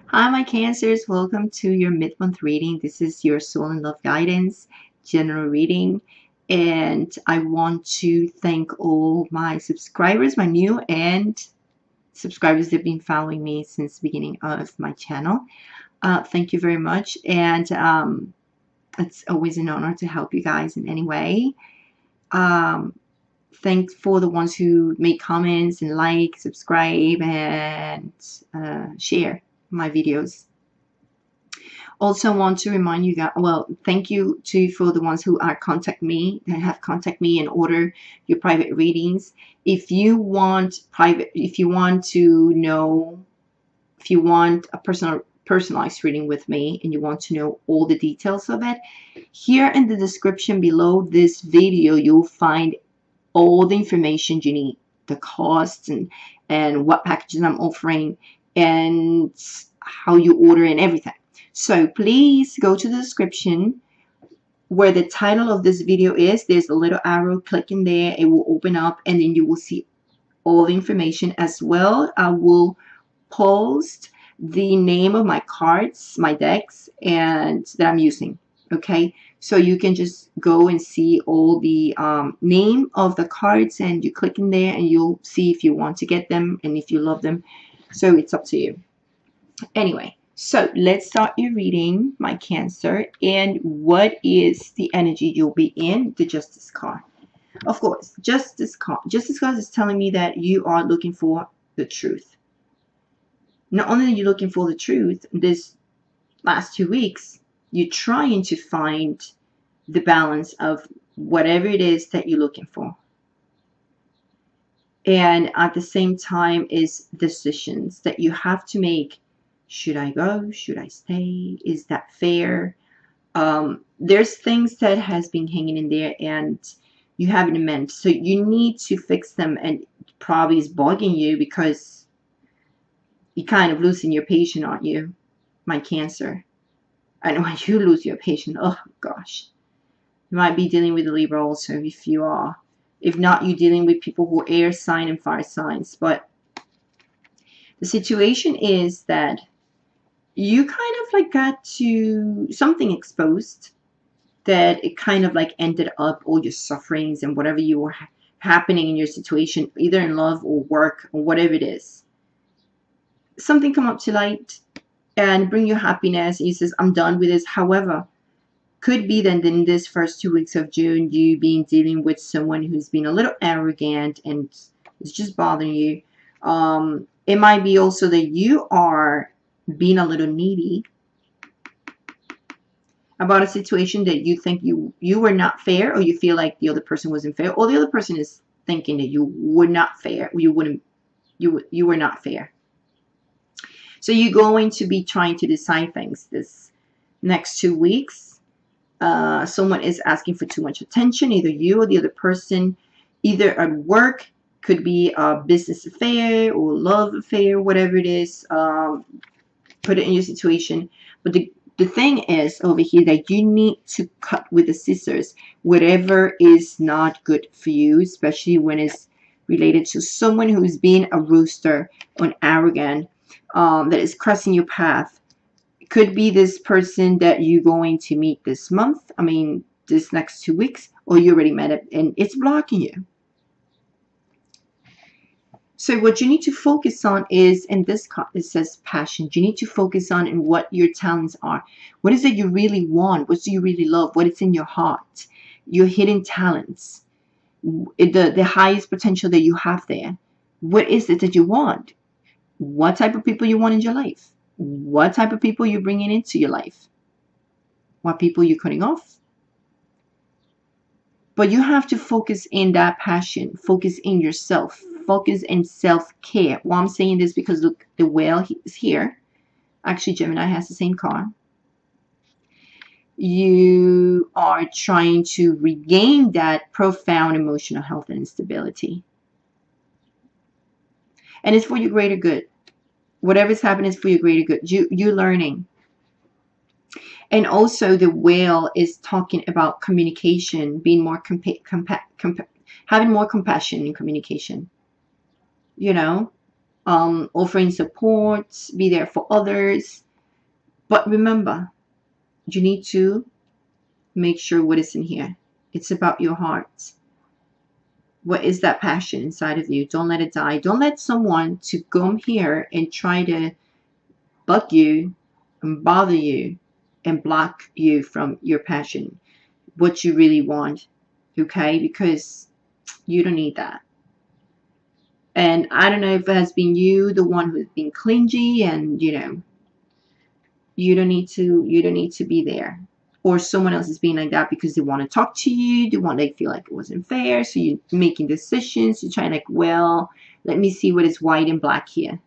Hi, my Cancers. Welcome to your mid-month reading. This is your Soul and Love Guidance general reading. And I want to thank all my subscribers, my new and subscribers that have been following me since the beginning of my channel. Thank you very much. And it's always an honor to help you guys in any way. Thanks for the ones who make comments and like, subscribe, and share my videos. Also want to remind you that, well, thank you for the ones who are contact me, that have contacted me and order your private readings. If you want to know, if you want a personalized reading with me and you want to know all the details of it, here in the description below this video, you'll find all the information you need, the costs and what packages I'm offering and how you order and everything. So please go to the description where the title of this video is. There's a little arrow, click in there, it will open up and then you will see all the information as well. I will post the name of my cards, my decks, and that I'm using. Okay, so you can just go and see all the name of the cards and you click in there and you'll see if you want to get them and if you love them. So it's up to you. Anyway, so let's start your reading, my Cancer. And what is the energy you'll be in? The Justice card. Of course, Justice card is telling me that you are looking for the truth. Not only are you looking for the truth, this last 2 weeks, you're trying to find the balance of whatever it is that you're looking for. And at the same time is decisions that you have to make. Should I go? Should I stay? Is that fair? There's things that has been hanging in there and you haven't meant. So you need to fix them, and probably is bugging you because you're kind of losing your patience, aren't you, my Cancer? I know when you lose your patience, oh gosh. You might be dealing with a Libra also if you are. If not, you're dealing with people who are air sign and fire signs. But the situation is that you kind of like got to something exposed, that it kind of like ended up all your sufferings and whatever you were happening in your situation, either in love or work or whatever it is. Something come up to light and bring you happiness. He says, I'm done with this. However, could be that in this first 2 weeks of June, you being dealing with someone who's been a little arrogant and is just bothering you. It might be also that you are being a little needy about a situation that you think you were not fair, or you feel like the other person wasn't fair, or the other person is thinking that you were not fair, you were not fair. So you're going to be trying to decide things this next 2 weeks. Someone is asking for too much attention, either you or the other person, either at work, could be a business affair or love affair, whatever it is. Put it in your situation. But the thing is over here that you need to cut with the scissors whatever is not good for you, especially when it's related to someone who's being a rooster or arrogant, that is crossing your path. It could be this person that you're going to meet this month, I mean this next 2 weeks, or you already met it and it's blocking you. So what you need to focus on is, in this card, it says passion. You need to focus on in what your talents are. What is it you really want? What do you really love? What is in your heart? Your hidden talents. The highest potential that you have there. What is it that you want? What type of people you want in your life? What type of people you're bringing into your life? What people you're cutting off? But you have to focus in that passion. Focus in yourself. Focus in self-care. Well, I'm saying this because look, the whale is here. Actually, Gemini has the same card. You are trying to regain that profound emotional health and stability. And it's for your greater good. Whatever's happening is for your greater good. You're learning. And also the whale is talking about communication, being more having more compassion in communication. You know, offering support, be there for others. But remember, you need to make sure what is in here. It's about your heart. What is that passion inside of you? Don't let it die. Don't let someone to come here and try to bug you and bother you and block you from your passion, what you really want, okay? Because you don't need that. And I don't know if it has been you, the one who's been clingy, and you know, you don't need to be there. Or someone else is being like that because they want to talk to you, they feel like it wasn't fair, so you're making decisions, you're trying like, well, let me see what is white and black here.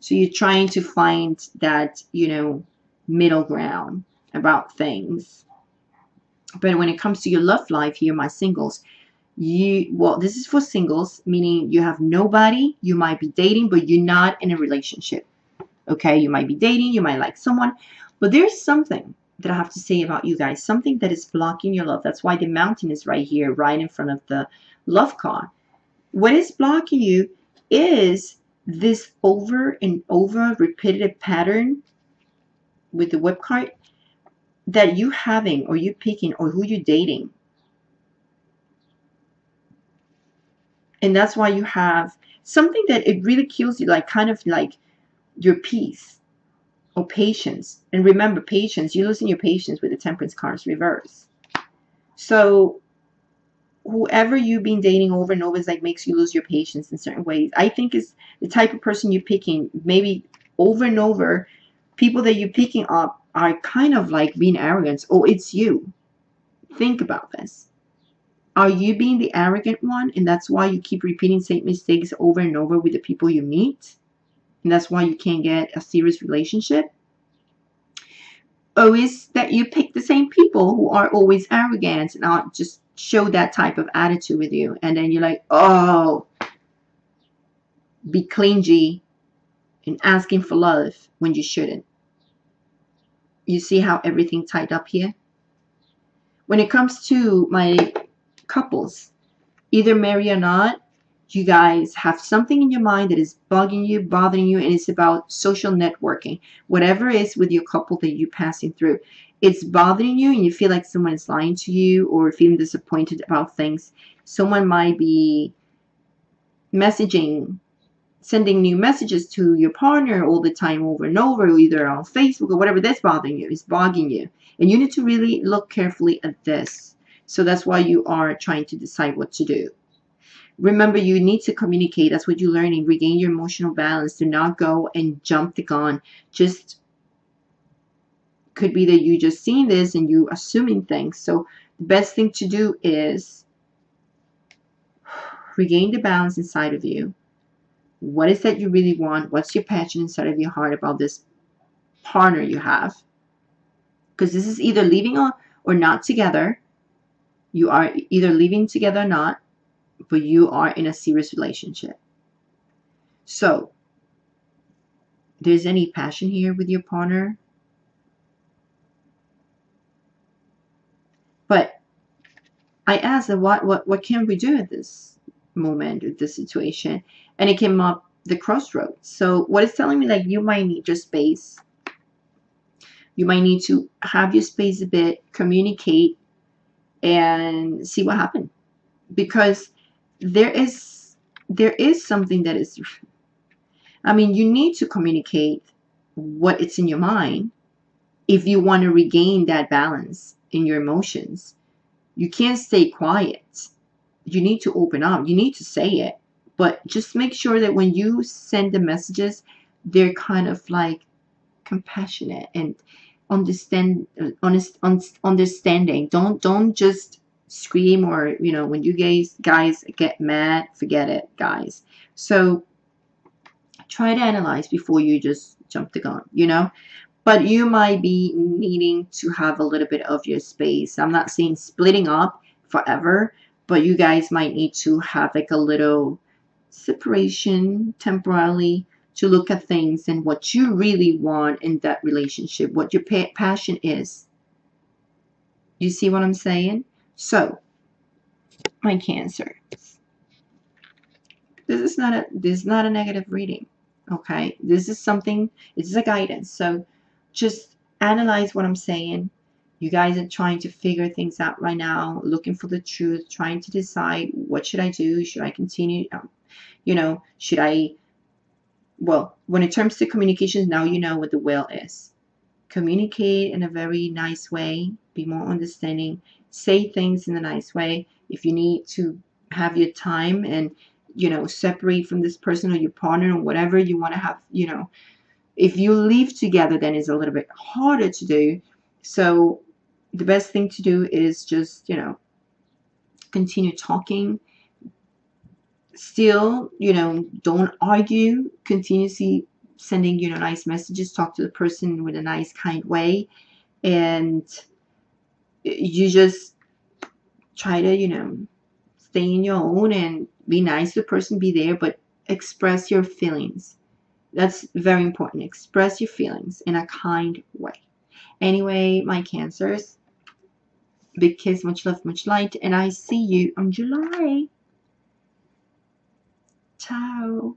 So you're trying to find that, you know, middle ground about things. But when it comes to your love life here, my singles, well, this is for singles, meaning you have nobody. You might be dating, but you're not in a relationship. Okay, you might be dating, you might like someone, but there's something that I have to say about you guys, something that is blocking your love. That's why the mountain is right here, right in front of the love card. What is blocking you is this over and over repetitive pattern with the whip card that you having, or you picking, or who you're dating. And that's why you have something that it really kills you, like kind of like your peace or patience. And remember, patience, you're losing your patience with the Temperance cards reverse. So whoever you've been dating over and over is like makes you lose your patience in certain ways. I think is the type of person you're picking, maybe over and over. People that you're picking up are kind of like being arrogant. Oh, it's you. Think about this. Are you being the arrogant one, and that's why you keep repeating same mistakes over and over with the people you meet, and that's why you can't get a serious relationship? Or is that you pick the same people who are always arrogant and are just show that type of attitude with you, and then you're like, oh, be clingy and asking for love when you shouldn't? You see how everything tied up here? When it comes to my couples, either married or not, you guys have something in your mind that is bugging you, bothering you, and it's about social networking. Whatever it is with your couple that you're passing through, it's bothering you and you feel like someone is lying to you or feeling disappointed about things. Someone might be messaging, sending new messages to your partner all the time over and over, either on Facebook or whatever. That's bothering you, it's bugging you. And you need to really look carefully at this. So that's why you are trying to decide what to do. Remember, you need to communicate. That's what you're learning. Regain your emotional balance. Do not go and jump the gun. Just could be that you just seen this and you assuming things. So the best thing to do is regain the balance inside of you. What is that you really want? What's your passion inside of your heart about this partner you have? Because this is either leaving or not together. You are either leaving together or not, but you are in a serious relationship. So there's any passion here with your partner, but I asked them, what can we do at this moment, with this situation? And it came up the crossroads. So what it's telling me, like, you might need your space. You might need to have your space a bit, communicate, and see what happens. Because there is something that is, I mean, you need to communicate what it's in your mind if you want to regain that balance in your emotions. You can't stay quiet. You need to open up. You need to say it. But just make sure that when you send the messages, they're kind of like compassionate and understanding. Don't just scream, or, you know, when you guys get mad, forget it, guys. So try to analyze before you just jump the gun, you know. But you might be needing to have a little bit of your space. I'm not saying splitting up forever, but you guys might need to have like a little separation temporarily to look at things and what you really want in that relationship, what your passion is. You see what I'm saying? So, my Cancer, this is not a negative reading. Okay, this is something, this is a guidance. So just analyze what I'm saying. You guys are trying to figure things out right now, looking for the truth, trying to decide, what should I do? Should I continue? You know, should I, well, when it comes to communications, now you know what the will is. Communicate in a very nice way, be more understanding, say things in a nice way. If you need to have your time and, you know, separate from this person or your partner or whatever you want to have, you know, if you live together, then it's a little bit harder to do. So the best thing to do is just, you know, continue talking. Still, you know, don't argue. Continuously sending, you know, nice messages. Talk to the person with a nice, kind way. And you just try to, you know, stay in your own and be nice to the person, be there, but express your feelings. That's very important. Express your feelings in a kind way. Anyway, my Cancers, big kiss, much love, much light, and I see you on July. Ciao.